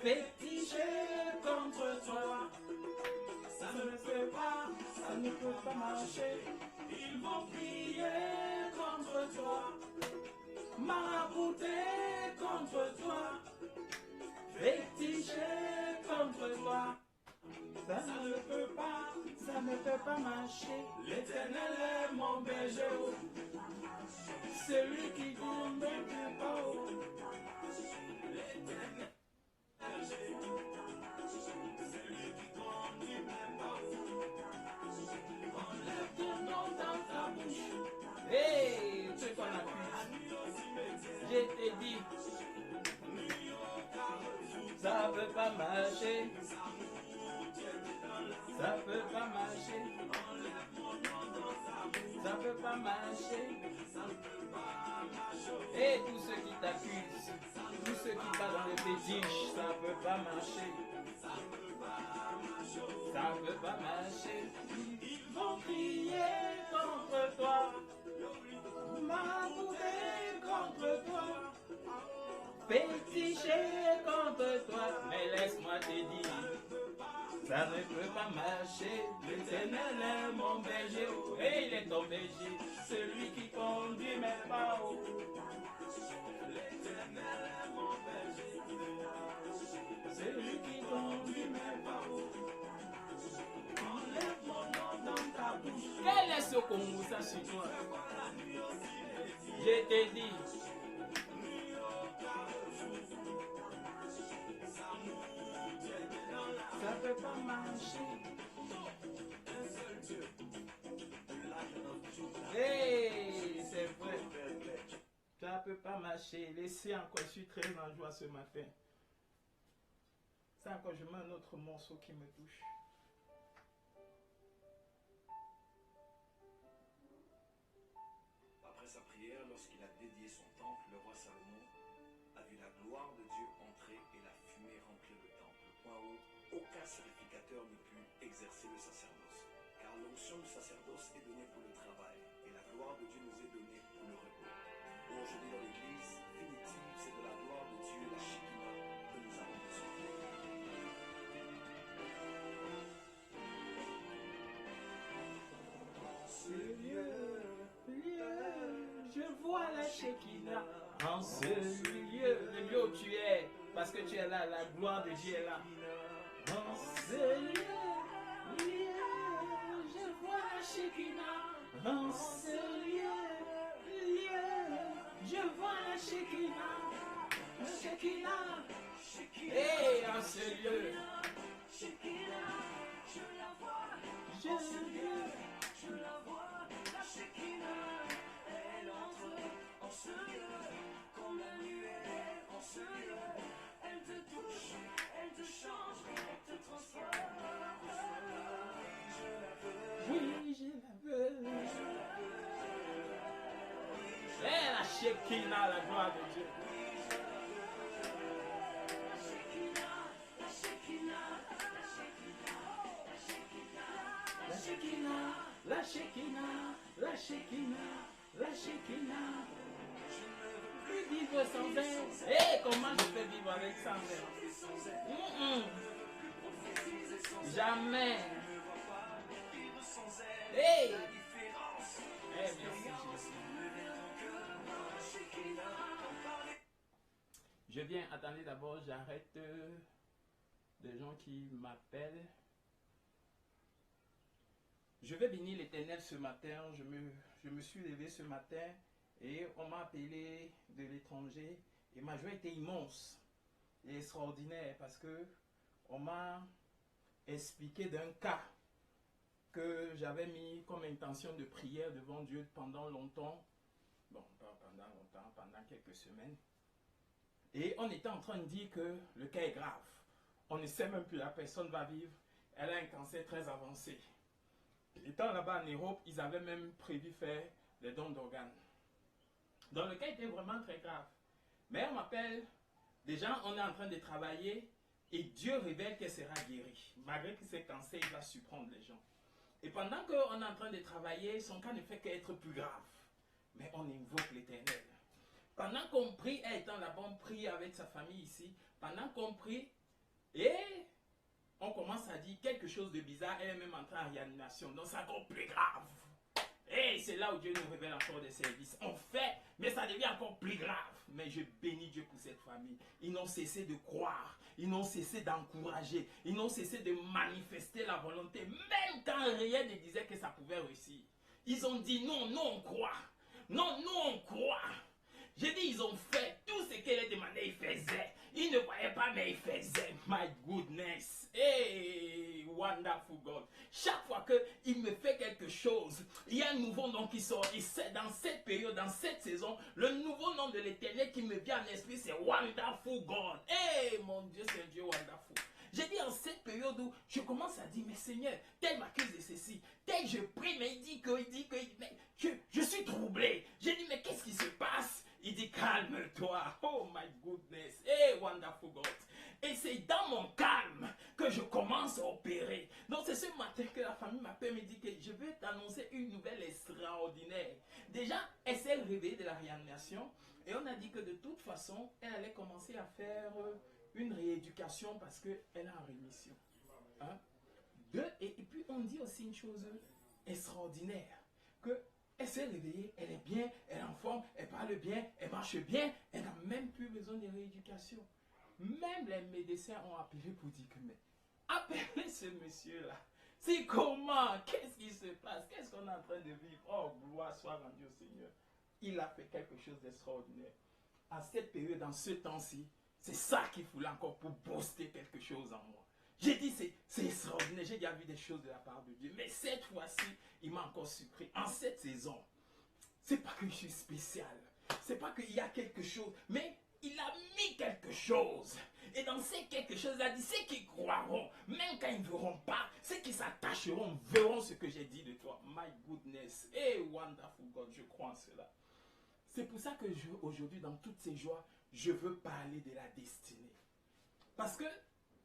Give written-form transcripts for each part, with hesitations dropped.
féticher contre toi. Ça ne peut pas marcher. Ils vont prier contre toi, marabouter contre toi, féticher contre toi. Ça ne peut pas marcher. L'Éternel est mon berger, celui qui conduit mes pas. L'Éternel celui qui conduit mes pas. Enlève ton nom dans ta bouche. Hey, c'est qu'on a pu. Je t'ai dit, ça peut pas marcher. Ça peut pas marcher. Ça peut pas marcher. Et tous ceux qui t'accusent, tous ceux qui parlent dans les fétiches, ça peut pas marcher. Ça peut pas marcher. Ils vont crier contre toi, marabouter contre toi, féticher contre toi. Mais laisse-moi te dire, ça ne peut pas marcher. L'Éternel est mon berger, et il est ton berger, celui qui conduit mes pas. L'Éternel est mon berger, celui qui conduit mes pas. Enlève mon nom dans ta bouche. Quel est ce Congo ça sur toi? Je t'ai dit. Ça peut pas marcher. Hey, c'est vrai. Ça peut pas marcher. Laissez encore, je suis très en joie ce matin. Ça encore, je mets un autre morceau qui me touche. Après sa prière, lorsqu'il a dédié son temple, le roi Salomon a vu la gloire de Dieu entrer et la fumée remplir le temple, au point où aucun sacrificateur ne put exercer le sacerdoce. Car l'onction du sacerdoce est donnée pour le travail, et la gloire de Dieu nous est donnée pour le repos. Aujourd'hui dans l'église, finitive, c'est de la gloire de Dieu, la Shekinah, que nous avons besoin. Ce lieu, je vois la Shekinah en ce lieu, le lieu où tu es, parce que tu es là, la gloire de Dieu est là. En ce lieu, je vois la Shekinah. En ce lieu, je vois la Shekinah. La Shekinah, et en ce lieu, je la vois, je la vois, la Shekinah, elle entre en ce lieu, comme la nuée en ce lieu, elle te touche, elle te change, elle te transforme. Oui, je la veux. Et la Shekinah, la gloire de Dieu. La Shekinah, la Shekinah, la Shekinah, la Shekinah. Je ne peux plus vivre sans elle. Et comment je peux vivre avec sans elle? Jamais. Hey! Merci Jésus. Je viens, attendez d'abord, j'arrête des gens qui m'appellent. Je vais bénir l'Éternel ce matin. Je me suis levé ce matin et on m'a appelé de l'étranger. Et ma joie était immense et extraordinaire parce que on m'a expliqué d'un cas que j'avais mis comme intention de prière devant Dieu pendant longtemps. Bon, pas pendant longtemps, pendant quelques semaines. Et on était en train de dire que le cas est grave. On ne sait même plus, la personne va vivre. Elle a un cancer très avancé. Étant là-bas en Europe, ils avaient même prévu faire des dons d'organes. Donc le cas était vraiment très grave. Mais on m'appelle, déjà on est en train de travailler et Dieu révèle qu'elle sera guérie. Malgré que c'est cancer, il va surprendre les gens. Et pendant qu'on est en train de travailler, son cas ne fait qu'être plus grave. Mais on invoque l'Éternel. Pendant qu'on prie, elle étant là-bas, on prie avec sa famille ici. Pendant qu'on prie, Et on commence à dire quelque chose de bizarre, elle est même entrée en réanimation, donc c'est encore plus grave. Et c'est là où Dieu nous révèle encore des services. On fait, mais ça devient encore plus grave. Mais je bénis Dieu pour cette famille. Ils n'ont cessé de croire. Ils n'ont cessé d'encourager. Ils n'ont cessé de manifester la volonté. Même quand rien ne disait que ça pouvait réussir. Ils ont dit non, nous on croit. Non, nous on croit. J'ai dit, ils ont fait tout ce qu'elle demandait, ils faisaient. Ils ne voyaient pas, mais ils faisaient. My goodness. Hey, wonderful God. Chaque fois qu'il me fait quelque chose, il y a un nouveau nom qui sort. Et c'est dans cette période, dans cette saison, le nouveau nom de l'Éternel qui me vient en esprit, c'est Wonderful God. Hey, mon Dieu, c'est un Dieu wonderful. J'ai dit en cette période où je commence à dire, mais Seigneur, tel m'accuse de ceci, tel je prie, mais il dit que, mais je suis troublé. J'ai dit, mais qu'est-ce qui se passe? Il dit, calme-toi. Oh my goodness. Hey, wonderful God. Et c'est dans mon calme que je commence à opérer. Donc c'est ce matin que la famille m'appelle et me dit que je vais t'annoncer une nouvelle extraordinaire. Déjà, elle s'est réveillée de la réanimation et on a dit que de toute façon, elle allait commencer à faire une rééducation parce qu'elle est en rémission. Hein? Et puis on dit aussi une chose extraordinaire, que elle s'est réveillée, elle est bien, elle est en forme, elle parle bien, elle marche bien, elle n'a même plus besoin de rééducation. Même les médecins ont appelé pour dire que, mais appelez ce monsieur-là. C'est comment? Qu'est-ce qui se passe? Qu'est-ce qu'on est en train de vivre? Oh, gloire soit rendue au Seigneur. Il a fait quelque chose d'extraordinaire. À cette période, dans ce temps-ci, c'est ça qu'il voulait encore pour booster quelque chose en moi. J'ai dit, c'est extraordinaire. J'ai déjà vu des choses de la part de Dieu. Mais cette fois-ci, il m'a encore surpris. En cette saison, c'est pas que je suis spécial. C'est pas qu'il y a quelque chose. Mais il a mis quelque chose. Et dans ces quelque chose, il a dit, ceux qui croiront, même quand ils ne verront pas, ceux qui s'attacheront verront ce que j'ai dit de toi. My goodness. Hey, wonderful God, je crois en cela. C'est pour ça que aujourd'hui, dans toutes ces joies, je veux parler de la destinée. Parce que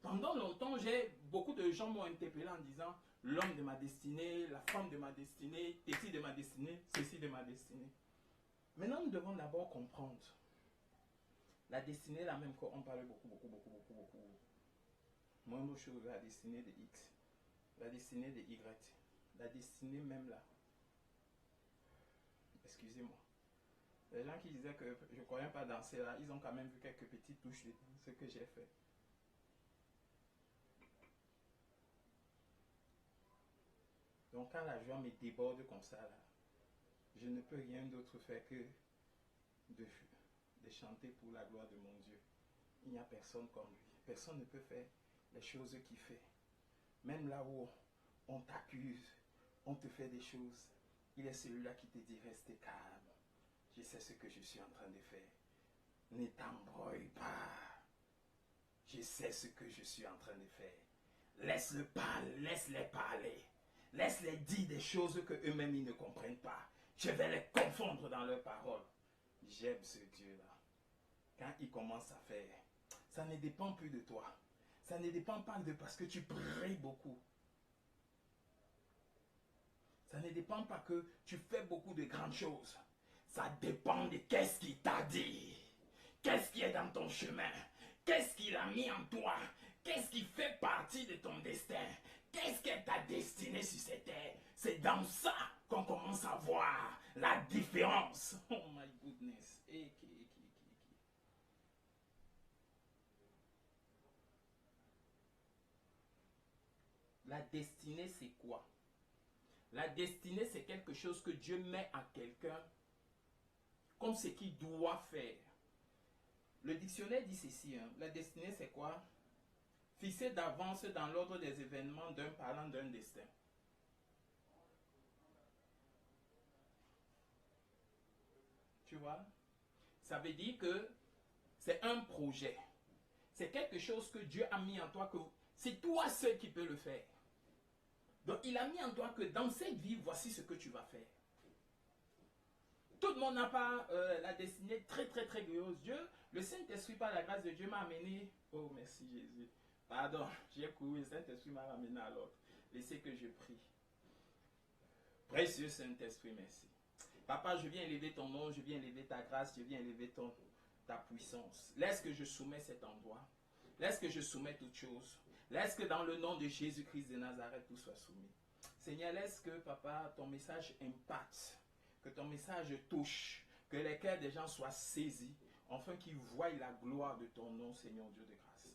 pendant longtemps, beaucoup de gens m'ont interpellé en disant l'homme de ma destinée, la femme de ma destinée, ceci de ma destinée, ceci de ma destinée. Maintenant, nous devons d'abord comprendre. La destinée, la même qu'on parle beaucoup. Moins chose, la destinée de X, la destinée de Y, la destinée même là. Excusez-moi. Les gens qui disaient que je ne croyais pas dans cela, ils ont quand même vu quelques petites touches de ce que j'ai fait. Donc quand la joie me déborde comme ça, là, je ne peux rien d'autre faire que de chanter pour la gloire de mon Dieu. Il n'y a personne comme lui. Personne ne peut faire les choses qu'il fait. Même là où on t'accuse, on te fait des choses, il est celui-là qui te dit reste calme. Je sais ce que je suis en train de faire. Ne t'embrouille pas. Je sais ce que je suis en train de faire. Laisse-le parler, laisse-les parler. Laisse-les dire des choses que eux-mêmes ils ne comprennent pas. Je vais les confondre dans leurs paroles. J'aime ce Dieu-là. Quand il commence à faire, ça ne dépend plus de toi. Ça ne dépend pas de parce que tu pries beaucoup. Ça ne dépend pas que tu fais beaucoup de grandes choses. Ça dépend de qu'est-ce qu'il t'a dit. Qu'est-ce qui est dans ton chemin. Qu'est-ce qu'il a mis en toi. Qu'est-ce qui fait partie de ton destin. Qu'est-ce qu'est ta destinée sur cette terre. C'est dans ça qu'on commence à voir la différence. Oh my goodness. La destinée, c'est quoi? La destinée, c'est quelque chose que Dieu met à quelqu'un comme ce qu'il doit faire. Le dictionnaire dit ceci, hein. La destinée, c'est quoi? Fixé d'avance dans l'ordre des événements d'un parlant d'un destin. Tu vois? Ça veut dire que c'est un projet. C'est quelque chose que Dieu a mis en toi, que c'est toi seul qui peux le faire. Donc il a mis en toi que dans cette vie, voici ce que tu vas faire. Tout le monde n'a pas la destinée très glorieuse. Dieu, le Saint-Esprit par la grâce de Dieu m'a amené. Oh merci Jésus. Pardon, j'ai couru, le Saint-Esprit m'a ramené à l'autre. Laissez que je prie. Précieux Saint-Esprit, merci. Papa, je viens élever ton nom, je viens élever ta grâce, je viens élever ta puissance. Laisse que je soumets cet endroit. Laisse que je soumette toutes choses. Laisse que dans le nom de Jésus-Christ de Nazareth, tout soit soumis. Seigneur, laisse que, papa, ton message impacte, que ton message touche, que les cœurs des gens soient saisis, afin qu'ils voient la gloire de ton nom, Seigneur Dieu de grâce.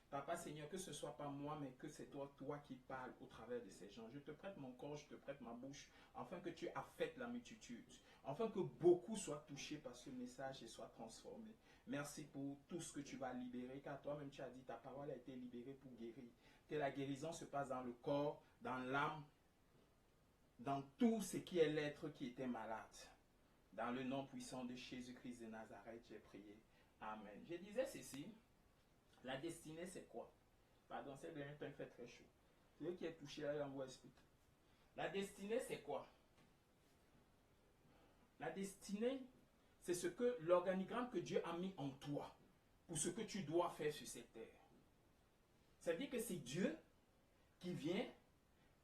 Papa, Seigneur, que ce ne soit pas moi, mais que c'est toi qui parles au travers de ces gens. Je te prête mon corps, je te prête ma bouche, afin que tu affectes la multitude, afin que beaucoup soient touchés par ce message et soient transformés. Merci pour tout ce que tu vas libérer, car toi-même tu as dit, ta parole a été libérée pour guérir. Que la guérison se passe dans le corps, dans l'âme, dans tout ce qui est l'être qui était malade. Dans le nom puissant de Jésus-Christ de Nazareth, j'ai prié. Amen. Je disais ceci, la destinée c'est quoi? Pardon, c'est dernier temps il fait très chaud. Celui qui est touché là, on va expliquer. La destinée c'est quoi? La destinée, c'est ce que l'organigramme que Dieu a mis en toi pour ce que tu dois faire sur cette terre. Ça veut dire que c'est Dieu qui vient.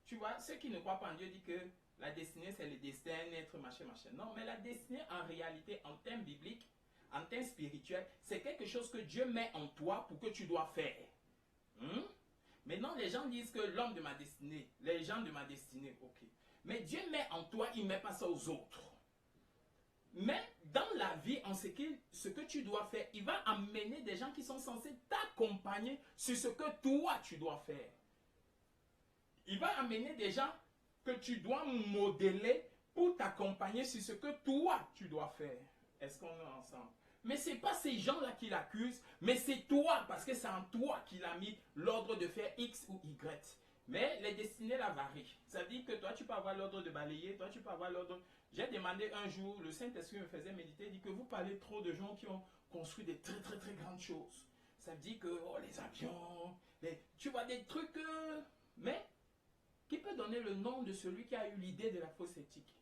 Tu vois, ceux qui ne croient pas en Dieu disent que la destinée, c'est le destin, être, machin, machin. Non, mais la destinée, en réalité, en termes bibliques, en termes spirituels, c'est quelque chose que Dieu met en toi pour que tu dois faire. Maintenant, les gens disent que l'homme de ma destinée, les gens de ma destinée, ok. Mais Dieu met en toi, il ne met pas ça aux autres. Mais dans la vie, en ce que tu dois faire, il va amener des gens qui sont censés t'accompagner sur ce que toi, tu dois faire. Il va amener des gens que tu dois modeler pour t'accompagner sur ce que toi, tu dois faire. Est-ce qu'on est ensemble? Mais ce n'est pas ces gens-là qui l'accusent, mais c'est toi, parce que c'est en toi qu'il a mis l'ordre de faire X ou Y. Mais les destinées la varient. Ça veut dire que toi, tu peux avoir l'ordre de balayer, toi, tu peux avoir l'ordre... J'ai demandé un jour, le Saint-Esprit me faisait méditer, il dit que vous parlez trop de gens qui ont construit des très très très grandes choses. Ça veut dire que, oh, les avions, tu vois des trucs... mais... Qui peut donner le nom de celui qui a eu l'idée de la fausse éthique?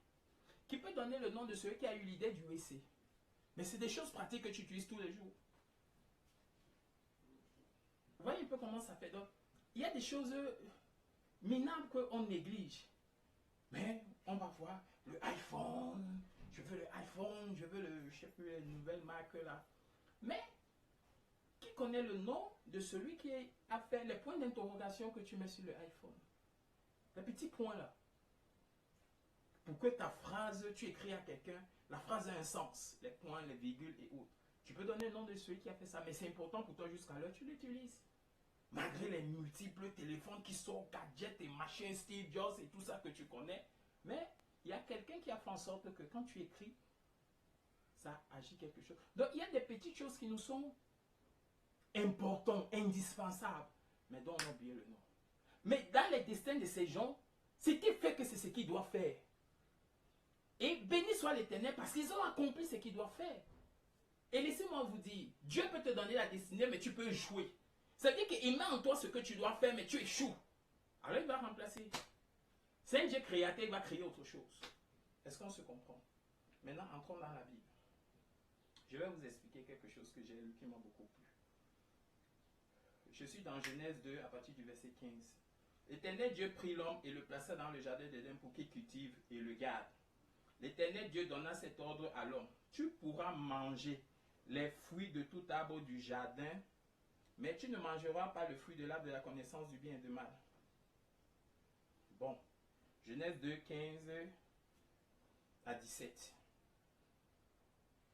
Qui peut donner le nom de celui qui a eu l'idée du WC? Mais c'est des choses pratiques que tu utilises tous les jours. Vous voyez un peu comment ça fait. Donc, il y a des choses minables qu'on néglige. Mais on va voir le iPhone. Je veux le iPhone, je veux le, je sais plus, les nouvelles marques là. Mais, qui connaît le nom de celui qui a fait les points d'interrogation que tu mets sur le iPhone? Les petits points là. Pour que ta phrase, tu écris à quelqu'un, la phrase a un sens. Les points, les virgules et autres. Tu peux donner le nom de celui qui a fait ça, mais c'est important pour toi jusqu'à l'heure, tu l'utilises. Malgré les multiples téléphones qui sont gadgets et machins, Steve Jobs et tout ça que tu connais. Mais il y a quelqu'un qui a fait en sorte que quand tu écris, ça agit quelque chose. Donc il y a des petites choses qui nous sont importantes, indispensables, mais dont on a oublié le nom. Mais dans les destins de ces gens, ce qui fait que c'est ce qu'ils doivent faire. Et béni soit l'Éternel parce qu'ils ont accompli ce qu'ils doivent faire. Et laissez-moi vous dire, Dieu peut te donner la destinée, mais tu peux échouer. Ça veut dire qu'il met en toi ce que tu dois faire, mais tu échoues. Alors il va remplacer. C'est un Dieu créateur, il va créer autre chose. Est-ce qu'on se comprend? Maintenant, entrons dans la Bible. Je vais vous expliquer quelque chose que j'ai lu qui m'a beaucoup plu. Je suis dans Genèse 2 à partir du verset 15. L'Éternel Dieu prit l'homme et le plaça dans le jardin d'Éden pour qu'il cultive et le garde. L'Éternel Dieu donna cet ordre à l'homme. Tu pourras manger les fruits de tout arbre du jardin, mais tu ne mangeras pas le fruit de l'arbre de la connaissance du bien et du mal. Bon, Genèse 2, 15 à 17.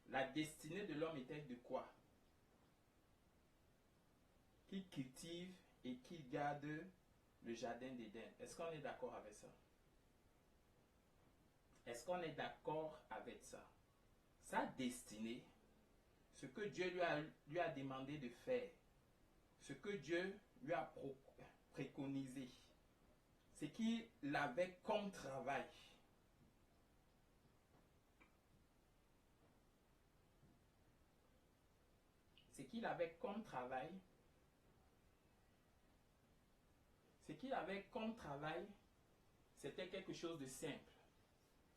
La destinée de l'homme était de quoi? Qu'il cultive et qu'il garde le jardin d'Éden. Est-ce qu'on est d'accord avec ça? Est-ce qu'on est d'accord avec ça? Sa destinée, ce que Dieu lui a demandé de faire, ce que Dieu lui a préconisé, ce qu'il avait comme travail. Ce qu'il avait comme travail, c'était quelque chose de simple.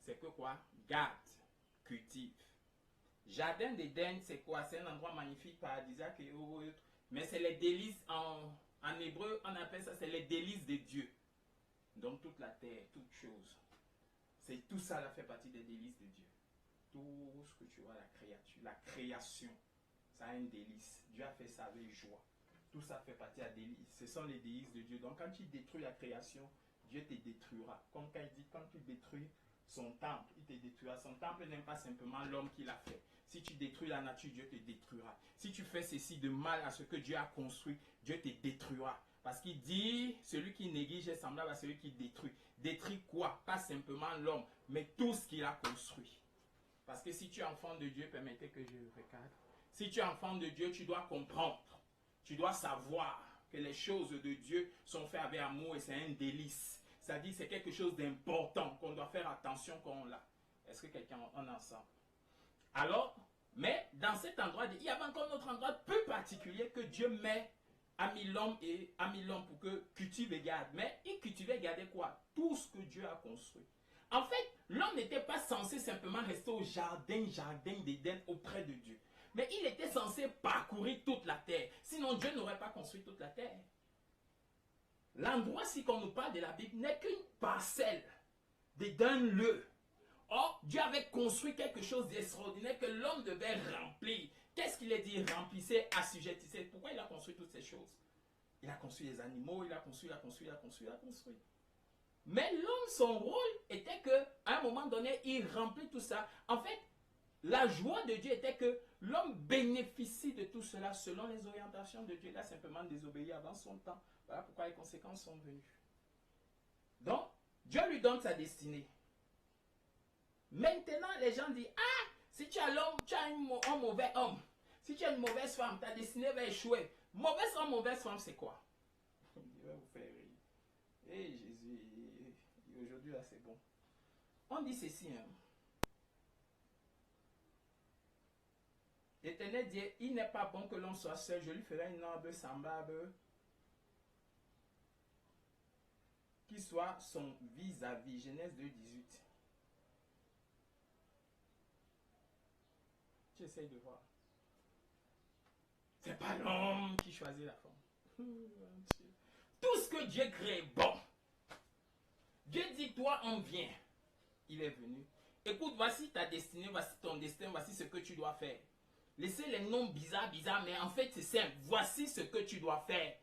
C'est que quoi? Garde, cultive. Jardin d'Éden, c'est quoi? C'est un endroit magnifique, paradisiaque et autres. Mais c'est les délices, en hébreu, on appelle ça, c'est les délices de Dieu. Donc toute la terre, toute chose. C'est tout ça, là, fait partie des délices de Dieu. Tout ce que tu vois, la création, ça a un délice. Dieu a fait ça avec joie. Tout ça fait partie à délices. Ce sont les délices de Dieu. Donc quand tu détruis la création, Dieu te détruira. Comme quand il dit, quand tu détruis son temple, il te détruira. Son temple n'aime pas simplement l'homme qui l'a fait. Si tu détruis la nature, Dieu te détruira. Si tu fais ceci de mal à ce que Dieu a construit, Dieu te détruira. Parce qu'il dit, celui qui néglige est semblable à celui qui détruit. Détruit quoi? Pas simplement l'homme, mais tout ce qu'il a construit. Parce que si tu es enfant de Dieu, permettez que je recadre. Si tu es enfant de Dieu, tu dois comprendre. Tu dois savoir que les choses de Dieu sont faites avec amour et c'est un délice. C'est-à-dire que c'est quelque chose d'important qu'on doit faire attention quand on l'a. Est-ce que quelqu'un en a ensemble? Alors, mais dans cet endroit, il y avait encore un autre endroit peu particulier que Dieu a mis l'homme pour que cultive et garde. Mais il cultivait et gardait quoi? Tout ce que Dieu a construit. En fait, l'homme n'était pas censé simplement rester au jardin d'Éden auprès de Dieu. Mais il était censé parcourir toute la terre. Sinon, Dieu n'aurait pas construit toute la terre. L'endroit, si qu'on nous parle de la Bible, n'est qu'une parcelle d'un lieu. Or, Dieu avait construit quelque chose d'extraordinaire que l'homme devait remplir. Qu'est-ce qu'il a dit? Remplissez, assujettissez. Pourquoi il a construit toutes ces choses? Il a construit les animaux, il a construit. Mais l'homme, son rôle était qu'à un moment donné, il remplit tout ça. En fait, la joie de Dieu était que l'homme bénéficie de tout cela selon les orientations de Dieu. Il a simplement désobéi avant son temps. Voilà pourquoi les conséquences sont venues. Donc, Dieu lui donne sa destinée. Maintenant, les gens disent, ah, si tu as l'homme, tu as un mauvais homme. Si tu as une mauvaise femme, ta destinée va échouer. Mauvaise homme, mauvaise femme, c'est quoi? Je vais vous faire rire. Eh Jésus, aujourd'hui là c'est bon. On dit ceci, hein. L'Éternel dit, il n'est pas bon que l'on soit seul, je lui ferai une arbre semblable qui soit son vis-à-vis. Genèse 2:18. Tu essayes de voir. C'est pas l'homme qui choisit la femme. Tout ce que Dieu crée est bon. Dieu dit, toi, on vient. Il est venu. Écoute, voici ta destinée, voici ton destin, voici ce que tu dois faire. Laissez les noms bizarres, mais en fait, c'est simple. Voici ce que tu dois faire.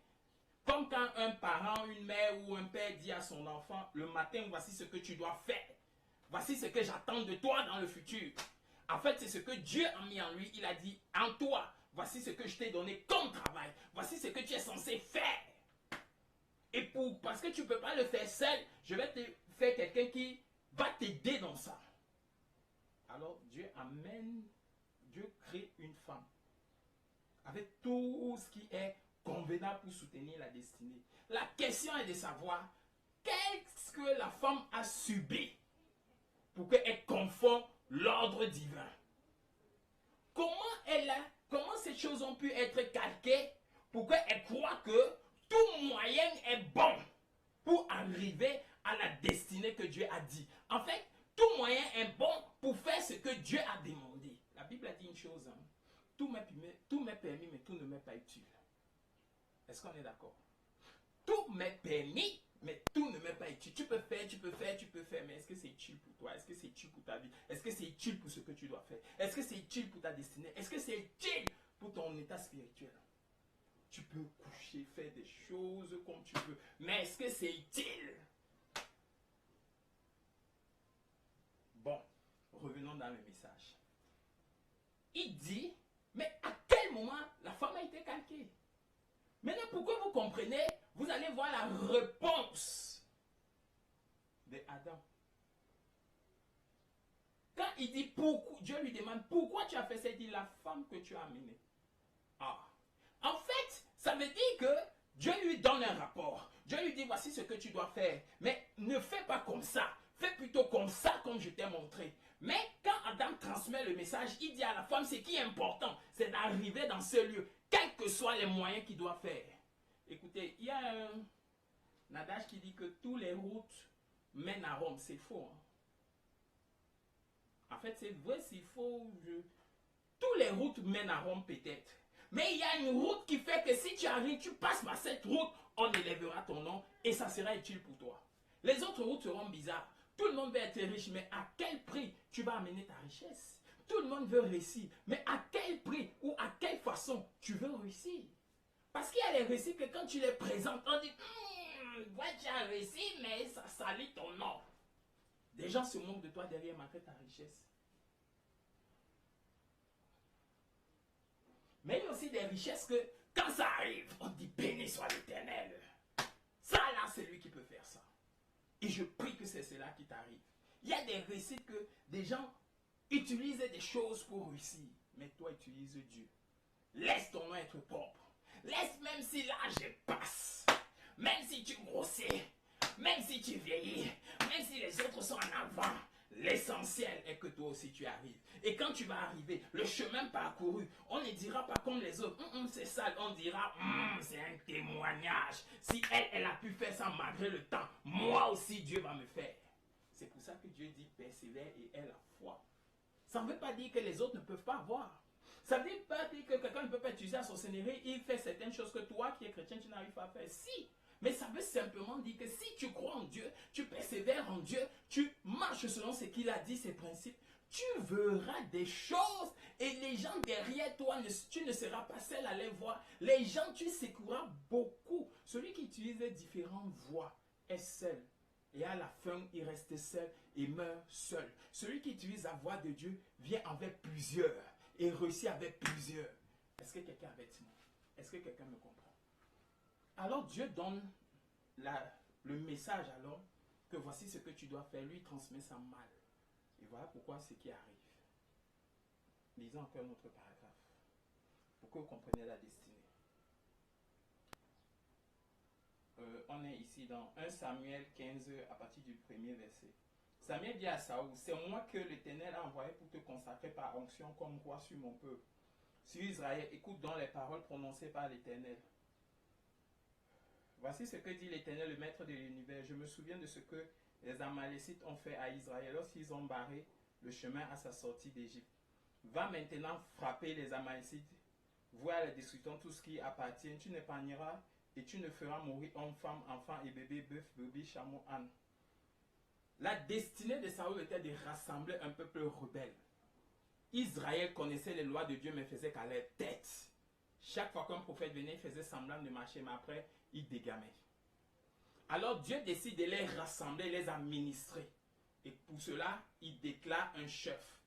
Comme quand un parent, une mère ou un père dit à son enfant, le matin, voici ce que tu dois faire. Voici ce que j'attends de toi dans le futur. En fait, c'est ce que Dieu a mis en lui. Il a dit, en toi, voici ce que je t'ai donné comme travail. Voici ce que tu es censé faire. Et parce que tu ne peux pas le faire seul, je vais te faire quelqu'un qui va t'aider dans ça. Alors, Dieu crée une femme. Avec tout ce qui est convenable pour soutenir la destinée. La question est de savoir, qu'est-ce que la femme a subi pour qu'elle conforme l'ordre divin? Comment ces choses ont pu être calquées pour qu'elle croie que tout moyen est bon pour arriver à la destinée que Dieu a dit. En fait, tout moyen est bon pour faire ce que Dieu a demandé. La Bible a dit une chose, hein. Tout m'est permis, mais tout ne m'est pas utile. Est-ce qu'on est d'accord? Tout m'est permis, mais tout ne m'est pas utile. Tu peux faire, mais est-ce que c'est utile pour toi? Est-ce que c'est utile pour ta vie? Est-ce que c'est utile pour ce que tu dois faire? Est-ce que c'est utile pour ta destinée? Est-ce que c'est utile pour ton état spirituel? Tu peux coucher, faire des choses comme tu veux, mais est-ce que c'est utile? Bon, revenons dans le message. Il dit, mais à quel moment la femme a été calquée? Maintenant, pour que vous compreniez, vous allez voir la réponse d'Adam. Quand il dit, Dieu lui demande, pourquoi tu as fait ça? Il dit, la femme que tu as amenée. Ah. En fait, ça veut dire que Dieu lui donne un rapport. Dieu lui dit, voici ce que tu dois faire. Mais ne fais pas comme ça. Fais plutôt comme ça, comme je t'ai montré. Mais quand Adam transmet le message, il dit à la femme, ce qui est important, c'est d'arriver dans ce lieu, quels que soient les moyens qu'il doit faire. Écoutez, il y a un adage qui dit que toutes les routes mènent à Rome. C'est faux. Hein? En fait, c'est vrai, c'est faux. Toutes les routes mènent à Rome peut-être. Mais il y a une route qui fait que si tu arrives, tu passes par cette route, on élèvera ton nom et ça sera utile pour toi. Les autres routes seront bizarres. Tout le monde veut être riche, mais à quel prix tu vas amener ta richesse? Tout le monde veut réussir, mais à quel prix ou à quelle façon tu veux réussir? Parce qu'il y a les récits que quand tu les présentes, on dit, ouais, tu as réussi, mais ça salit ton nom. Des gens se moquent de toi derrière malgré ta richesse. Mais il y a aussi des richesses que, quand ça arrive, on dit, béni soit l'Éternel. Ça là, c'est lui qui peut faire ça. Et je prie que c'est cela qui t'arrive. Il y a des récits que des gens utilisent des choses pour réussir. Mais toi, utilise Dieu. Laisse ton nom être propre. Laisse, même si l'âge passe, même si tu grossis, même si tu vieillis, même si les autres sont en avant, l'essentiel est que toi aussi tu arrives. Et quand tu vas arriver, le chemin parcouru, on ne dira pas comme les autres, c'est sale, on dira, c'est un témoignage. Si elle a pu faire ça malgré le temps, moi aussi Dieu va me faire. C'est pour ça que Dieu dit persévère et aie la foi. Ça ne veut pas dire que les autres ne peuvent pas avoir. Ça ne veut pas dire que quelqu'un ne peut pas utiliser la sorcellerie, il fait certaines choses que toi qui es chrétien, tu n'arrives pas à faire. Si, mais ça veut simplement dire que si tu crois en Dieu, tu persévères en Dieu, tu marches selon ce qu'il a dit, ses principes, tu verras des choses et les gens derrière toi, tu ne seras pas seul à les voir. Les gens, tu secoueras beaucoup. Celui qui utilise différentes voies est seul. Et à la fin, il reste seul et meurt seul. Celui qui utilise la voix de Dieu vient avec plusieurs et réussit avec plusieurs. Est-ce que quelqu'un est avec moi? Est-ce que quelqu'un me comprend? Alors Dieu donne le message à l'homme que voici ce que tu dois faire. Lui transmet sa mal. Et voilà pourquoi ce qui arrive. Lisons encore notre paragraphe. Pour que vous compreniez la destinée. On est ici dans 1 Samuel 15 à partir du premier verset. Samuel dit à Saoul, c'est moi que l'Éternel a envoyé pour te consacrer par onction comme roi sur mon peuple. Sur Israël, écoute donc les paroles prononcées par l'Éternel. Voici ce que dit l'Éternel, le maître de l'univers. Je me souviens de ce que les Amalécites ont fait à Israël lorsqu'ils ont barré le chemin à sa sortie d'Égypte. Va maintenant frapper les Amalécites, voir les destructeurs, tout ce qui appartient. Tu n'épargneras et tu ne feras mourir hommes, femmes, enfants et bébés, bœufs, brebis, chameaux, ânes. La destinée de Saül était de rassembler un peuple rebelle. Israël connaissait les lois de Dieu mais faisait qu'à leur tête. Chaque fois qu'un prophète venait, il faisait semblant de marcher, mais après, il dégamait. Alors Dieu décide de les rassembler, les administrer. Et pour cela, il déclare un chef.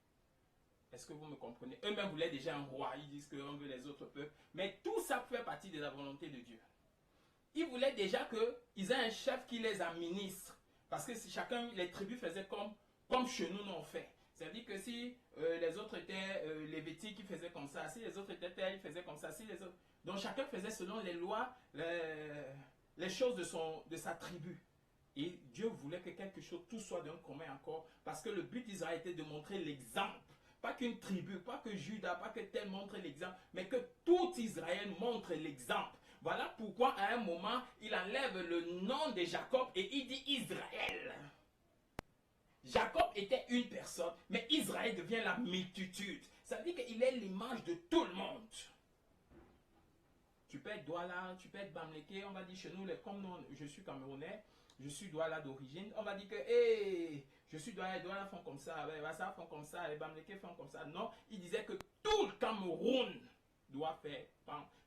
Est-ce que vous me comprenez? Eux-mêmes voulaient déjà un roi. Ils disent qu'on veut les autres peuples. Mais tout ça fait partie de la volonté de Dieu. Ils voulaient déjà qu'ils aient un chef qui les administre. Parce que si chacun, les tribus faisaient comme chez nous, on fait. C'est-à-dire que si les autres étaient lévitiques, ils faisaient comme ça. Si les autres étaient tels, ils faisaient comme ça. Si les autres... Donc chacun faisait selon les lois, les choses de sa tribu. Et Dieu voulait que quelque chose, tout soit d'un commun accord. Parce que le but d'Israël était de montrer l'exemple. Pas qu'une tribu, pas que Judas, pas que tel montre l'exemple, mais que tout Israël montre l'exemple. Voilà pourquoi à un moment, il enlève le nom de Jacob et il dit Israël. Jacob était une personne, mais Israël devient la multitude. Ça veut dire qu'il est l'image de tout le monde. Tu peux être Douala, tu peux être Bamleke, on va dire chez nous, comme nous, je suis Camerounais, je suis Douala d'origine, on va dire que, hey, je suis Douala, les Douala font comme ça, les Bassa font comme ça, les Bamleke font comme ça. Non, il disait que tout le Cameroun doit faire.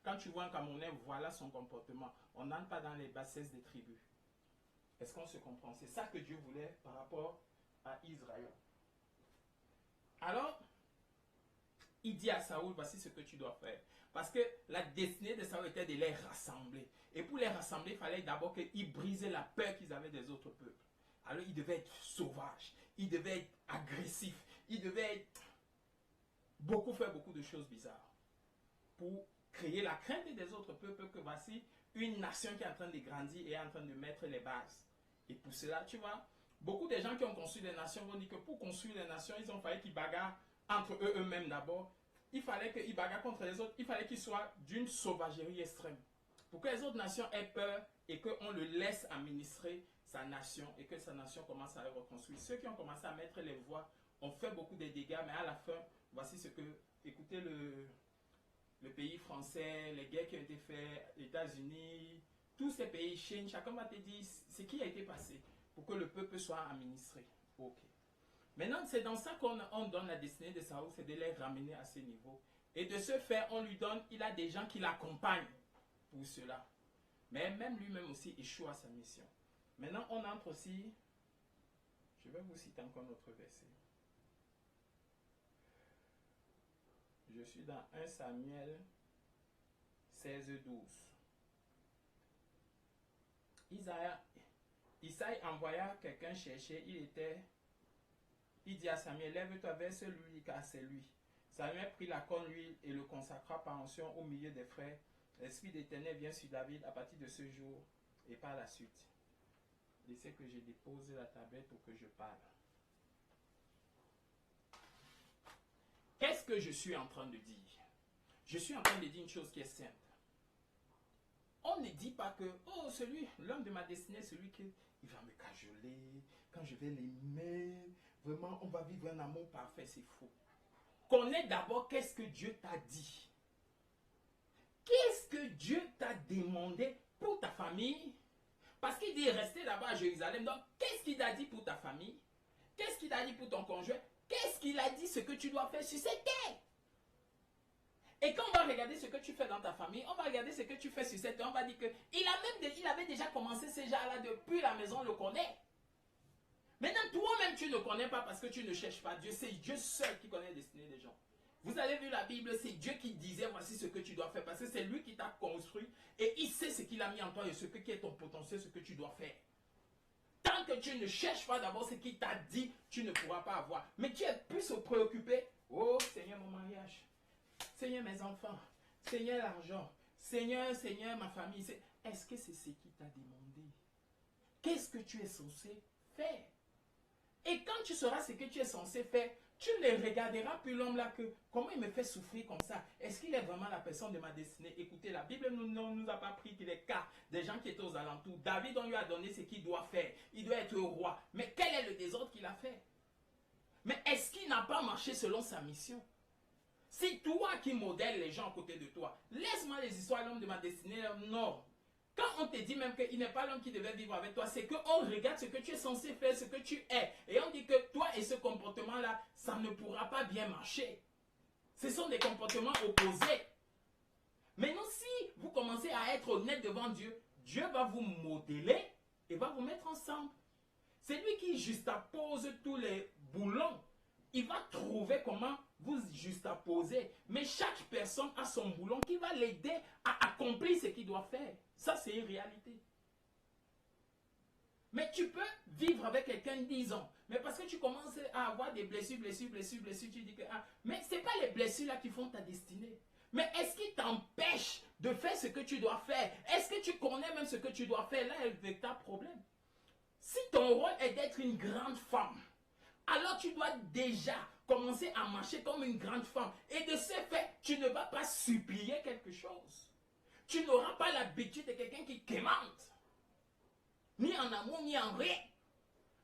Quand tu vois un Camerounais, voilà son comportement. On n'entre pas dans les bassesses des tribus. Est-ce qu'on se comprend? C'est ça que Dieu voulait par rapport à Israël. Alors, il dit à Saoul, voici ce que tu dois faire. Parce que la destinée de Saoul était de les rassembler. Et pour les rassembler, il fallait d'abord qu'ils brisaient la peur qu'ils avaient des autres peuples. Alors, il devait être sauvage, il devait être agressif, il devait être faire beaucoup de choses bizarres. Pour créer la crainte des autres peuples que voici une nation qui est en train de grandir et est en train de mettre les bases. Et pour cela, tu vois, beaucoup de gens qui ont construit des nations vont dire que pour construire des nations, ils ont fallu qu'ils bagarrent entre eux-mêmes d'abord. Il fallait qu'ils bagarrent contre les autres. Il fallait qu'ils soient d'une sauvagerie extrême. Pour que les autres nations aient peur et qu'on le laisse administrer sa nation et que sa nation commence à le reconstruire. Ceux qui ont commencé à mettre les voies ont fait beaucoup de dégâts, mais à la fin, voici ce que... Écoutez le pays français, les guerres qui ont été faites, les États-Unis, tous ces pays, Chine, chacun va te dire ce qui a été passé pour que le peuple soit administré. Ok. Maintenant, c'est dans ça qu'on donne la destinée de Saoul, c'est de les ramener à ce niveau. Et de ce fait, on lui donne, il a des gens qui l'accompagnent. pour cela. Mais même lui-même aussi échoue à sa mission. Maintenant, on entre aussi, je vais vous citer encore notre verset. Je suis dans 1 Samuel 16, 12. Isaïe envoya quelqu'un chercher, il dit à Samuel, lève-toi, verse lui, car c'est lui. Samuel prit la corne d'huile et le consacra par onction au milieu des frères. L'Esprit d'Éternel vient sur David à partir de ce jour et par la suite. Laissez que je dépose la tablette pour que je parle. Qu'est-ce que je suis en train de dire? Je suis en train de dire une chose qui est simple. On ne dit pas que, oh, l'homme de ma destinée, celui qui il va me cajoler, quand je vais l'aimer, vraiment, on va vivre un amour parfait, c'est faux. Connais d'abord qu'est-ce que Dieu t'a dit. Qu'est-ce que Dieu t'a demandé pour ta famille? Parce qu'il dit rester là-bas à Jérusalem. Donc, qu'est-ce qu'il t'a dit pour ta famille? Qu'est-ce qu'il t'a dit pour ton conjoint? Qu'est-ce qu'il a dit ce que tu dois faire sur cette terre? Et quand on va regarder ce que tu fais dans ta famille, on va regarder ce que tu fais sur cette terre, on va dire qu'il avait déjà commencé ce genre-là depuis la maison, on le connaît. Maintenant, toi-même, tu ne connais pas parce que tu ne cherches pas Dieu. C'est Dieu seul qui connaît la destinée des gens. Vous avez vu la Bible, c'est Dieu qui disait voici ce que tu dois faire parce que c'est lui qui t'a construit et il sait ce qu'il a mis en toi et ce qui est ton potentiel, ce que tu dois faire. Tant que tu ne cherches pas d'abord ce qu'il t'a dit, tu ne pourras pas avoir. Mais tu es plus préoccupé. Oh Seigneur, mon mariage. Seigneur, mes enfants. Seigneur, l'argent. Seigneur, ma famille. Est-ce que c'est ce qu'il t'a demandé? Qu'est-ce que tu es censé faire? Et quand tu sauras ce que tu es censé faire, tu ne regarderas plus l'homme là que comment il me fait souffrir comme ça. Est-ce qu'il est vraiment la personne de ma destinée? Écoutez, la Bible ne nous a pas pris qu'il est cas des gens qui étaient aux alentours. David, on lui a donné ce qu'il doit faire. Il doit être roi. Mais quel est le désordre qu'il a fait? Mais est-ce qu'il n'a pas marché selon sa mission? C'est toi qui modèles les gens à côté de toi. Laisse-moi les histoires de l'homme de ma destinée. Non. Quand on te dit même qu'il n'est pas l'homme qui devait vivre avec toi, c'est qu'on regarde ce que tu es censé faire, ce que tu es. Et on dit que toi et ce comportement-là, ça ne pourra pas bien marcher. Ce sont des comportements opposés. Maintenant, si vous commencez à être honnête devant Dieu, Dieu va vous modeler et va vous mettre ensemble. C'est lui qui juxtapose tous les boulons. Il va trouver comment vous juxtaposer. Mais chaque personne a son boulon qui va l'aider à accomplir ce qu'il doit faire. Ça, c'est une réalité. Mais tu peux vivre avec quelqu'un 10 ans. Mais parce que tu commences à avoir des blessures, tu dis que... Ah, mais ce n'est pas les blessures là qui font ta destinée. Mais est-ce qu'il t'empêche de faire ce que tu dois faire? Est-ce que tu connais même ce que tu dois faire? Là, il y a un véritable problème. Si ton rôle est d'être une grande femme, alors tu dois déjà commencer à marcher comme une grande femme. Et de ce fait, tu ne vas pas supplier quelque chose. Tu n'auras pas l'habitude de quelqu'un qui quémante. Ni en amour, ni en rien.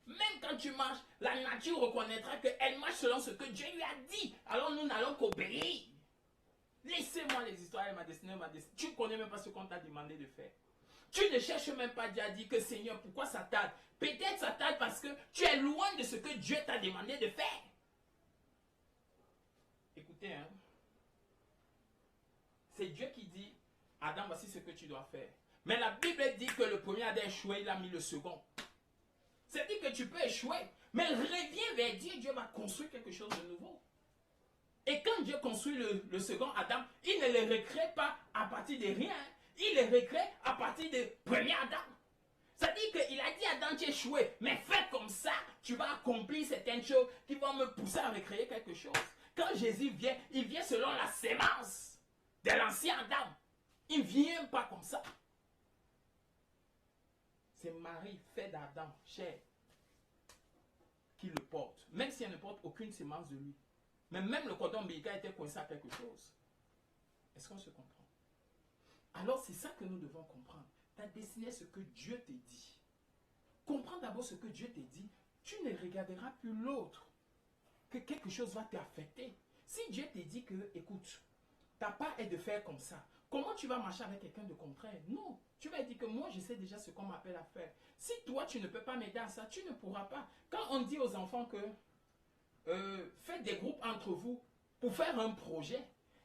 Même quand tu marches, la nature reconnaîtra qu'elle marche selon ce que Dieu lui a dit. Alors nous n'allons qu'obéir. Laissez-moi les histoires de ma destinée, Tu ne connais même pas ce qu'on t'a demandé de faire. Tu ne cherches même pas Dieu à dire que Seigneur, pourquoi ça tarde? Peut-être ça tarde parce que tu es loin de ce que Dieu t'a demandé de faire. Écoutez, hein. C'est Dieu qui dit, Adam, voici ce que tu dois faire. Mais la Bible dit que le premier Adam a échoué, il a mis le second. C'est-à-dire que tu peux échouer, mais reviens vers Dieu, Dieu va construire quelque chose de nouveau. Et quand Dieu construit le second Adam, il ne le recrée pas à partir de rien. Il le recrée à partir du premier Adam. C'est-à-dire qu'il a dit à Adam, tu es échoué, mais fais comme ça, tu vas accomplir certaines choses qui vont me pousser à recréer quelque chose. Quand Jésus vient, il vient selon la sémence de l'ancien Adam. Il ne vient pas comme ça. C'est Marie, fait d'Adam, chair, qui le porte. Même si elle ne porte aucune sémence de lui. Mais même le cordon ombilical était coincé à quelque chose. Est-ce qu'on se comprend? Alors c'est ça que nous devons comprendre. Ta destinée, ce que Dieu te dit. Comprends d'abord ce que Dieu te dit. Tu ne regarderas plus l'autre. Que quelque chose va t'affecter. Si Dieu te dit que, écoute, ta part est de faire comme ça. Comment tu vas marcher avec quelqu'un de contraire? Non. Tu vas dire que moi, je sais déjà ce qu'on m'appelle à faire. Si toi, tu ne peux pas m'aider à ça, tu ne pourras pas. Quand on dit aux enfants que faites des groupes entre vous pour faire un projet,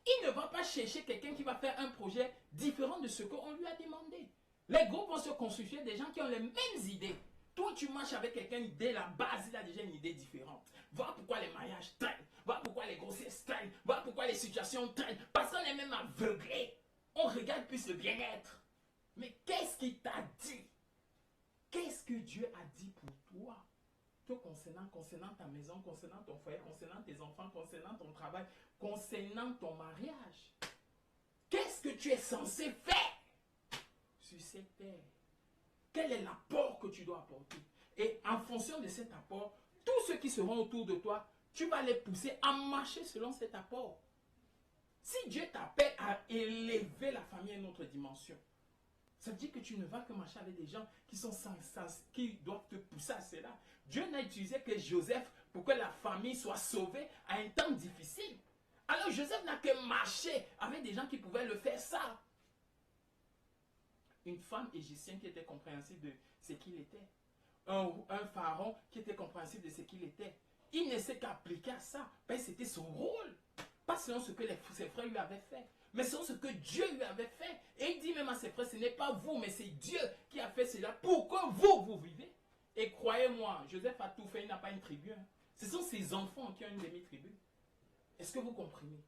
il ne va pas chercher quelqu'un qui va faire un projet différent de ce qu'on lui a demandé. Les groupes vont se constituer des gens qui ont les mêmes idées. Toi, tu marches avec quelqu'un, dès la base, il a déjà une idée différente. Voilà pourquoi les mariages traînent. Voilà pourquoi les grossesses traînent. Voilà pourquoi les situations traînent. Parce qu'on est même aveuglé. On regarde plus le bien-être. Mais qu'est-ce qu'il t'a dit? Qu'est-ce que Dieu a dit pour toi? Toi, concernant ta maison, concernant ton foyer, concernant tes enfants, concernant ton travail, concernant ton mariage. Qu'est-ce que tu es censé faire sur cette terre? Quel est l'apport que tu dois apporter? Et en fonction de cet apport, tous ceux qui seront autour de toi, tu vas les pousser à marcher selon cet apport. Si Dieu t'appelle à élever la famille à une autre dimension, ça veut dire que tu ne vas que marcher avec des gens qui sont qui doivent te pousser à cela. Dieu n'a utilisé que Joseph pour que la famille soit sauvée à un temps difficile. Alors Joseph n'a que marché avec des gens qui pouvaient le faire ça. Une femme égyptienne qui était compréhensive de ce qu'il était. Un pharaon qui était compréhensif de ce qu'il était. Il ne s'est qu'appliqué à ça. Ben, c'était son rôle. Pas selon ce que ses frères lui avaient fait, mais selon ce que Dieu lui avait fait. Et il dit même à ses frères, ce n'est pas vous, mais c'est Dieu qui a fait cela pour que vous vivez. Et croyez-moi, Joseph a tout fait, il n'a pas une tribu. Hein. Ce sont ses enfants qui ont une demi-tribu. Est-ce que vous comprenez?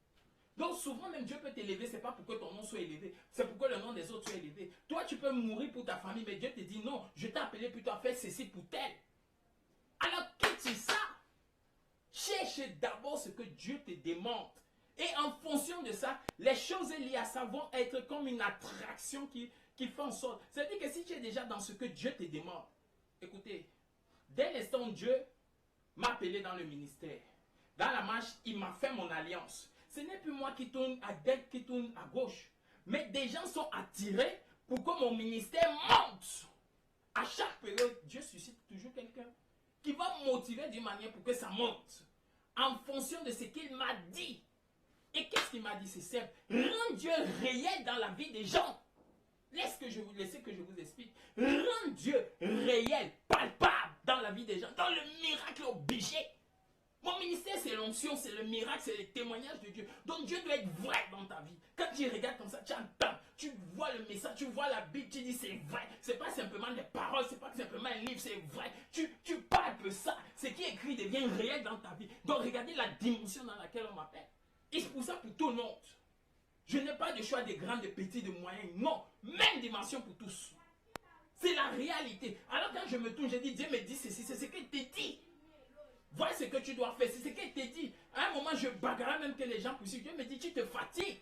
Donc souvent même Dieu peut t'élever, ce n'est pas pour que ton nom soit élevé, c'est pour que le nom des autres soit élevé. Toi tu peux mourir pour ta famille, mais Dieu te dit non, je t'ai appelé plutôt à faire ceci pour tel. Alors quitte ça. Cherche d'abord ce que Dieu te demande. Et en fonction de ça, les choses liées à ça vont être comme une attraction qui fait en sorte. C'est-à-dire que si tu es déjà dans ce que Dieu te demande, écoutez, dès l'instant où Dieu m'a appelé dans le ministère, dans la marche, il m'a fait mon alliance. Ce n'est plus moi qui tourne à droite, qui tourne à gauche. Mais des gens sont attirés pour que mon ministère monte. À chaque période, Dieu suscite toujours quelqu'un qui va motiver d'une manière pour que ça monte. En fonction de ce qu'il m'a dit. Et qu'est-ce qu'il m'a dit? C'est simple. Rends Dieu réel dans la vie des gens. Laissez que je vous explique. Rends Dieu réel, palpable dans la vie des gens. Dans le miracle obligé. Mon ministère, c'est l'onction, c'est le miracle, c'est le témoignage de Dieu. Donc Dieu doit être vrai dans ta vie. Quand tu regardes comme ça, tu entends, tu vois le message, tu vois la Bible, tu dis c'est vrai. C'est pas simplement des paroles, c'est pas simplement un livre, c'est vrai. Tu parles de ça. Ce qui est écrit devient réel dans ta vie. Donc regardez la dimension dans laquelle on m'appelle. Et c'est pour ça pour tout le monde. Je n'ai pas de choix de grands, de petits, de moyens. Non, même dimension pour tous. C'est la réalité. Alors quand je me tourne, je dis Dieu me dit ceci, c'est ce qu'il te dit. Voilà ce que tu dois faire. C'est ce qu'il te dit. À un moment, je bagarre même que les gens puissent. Dieu me dit, tu te fatigues.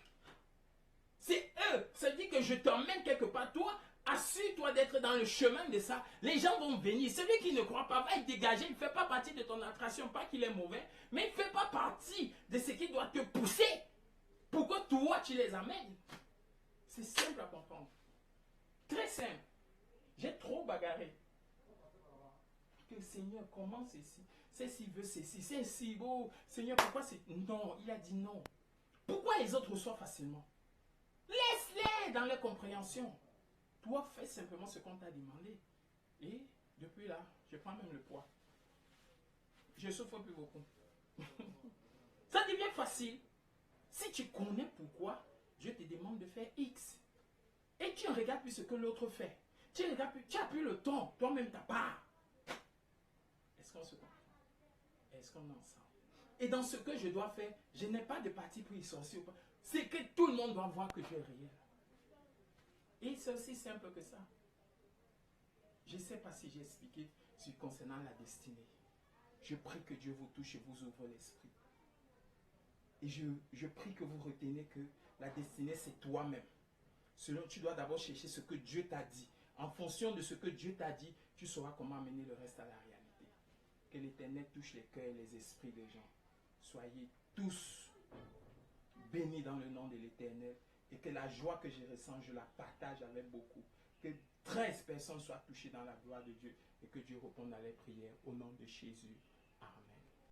C'est eux. Ça dit que je t'emmène quelque part. Toi, assure-toi d'être dans le chemin de ça. Les gens vont venir. Celui qui ne croit pas va être dégagé. Il ne fait pas partie de ton attraction. Pas qu'il est mauvais. Mais il ne fait pas partie de ce qui doit te pousser. Pour que toi, tu les amènes. C'est simple à comprendre. Très simple. J'ai trop bagarré. Que Seigneur, comment ceci? C'est s'il veut ceci, c'est si beau. Seigneur, pourquoi c'est... Non, il a dit non. Pourquoi les autres reçoivent facilement? Laisse-les dans leur compréhension. Toi, fais simplement ce qu'on t'a demandé. Et depuis là, je prends même le poids. Je ne souffre plus beaucoup. Ça devient facile. Si tu connais pourquoi, Dieu te demande de faire X. Et tu ne regardes plus ce que l'autre fait. Tu n'as plus le temps, toi-même ta part. Est-ce qu'on se comprend? Est-ce qu'on est ensemble? Et dans ce que je dois faire, je n'ai pas de parti pris sorcier ou pas. C'est que tout le monde doit voir que Dieu est réel. Et c'est aussi simple que ça. Je ne sais pas si j'ai expliqué concernant la destinée. Je prie que Dieu vous touche et vous ouvre l'esprit. Et je prie que vous retenez que la destinée, c'est toi-même. Selon, tu dois d'abord chercher ce que Dieu t'a dit. En fonction de ce que Dieu t'a dit, tu sauras comment amener le reste à la réalité. Que l'Éternel touche les cœurs et les esprits des gens. Soyez tous bénis dans le nom de l'Éternel. Et que la joie que je ressens, je la partage avec beaucoup. Que 13 personnes soient touchées dans la gloire de Dieu. Et que Dieu réponde à leurs prières au nom de Jésus.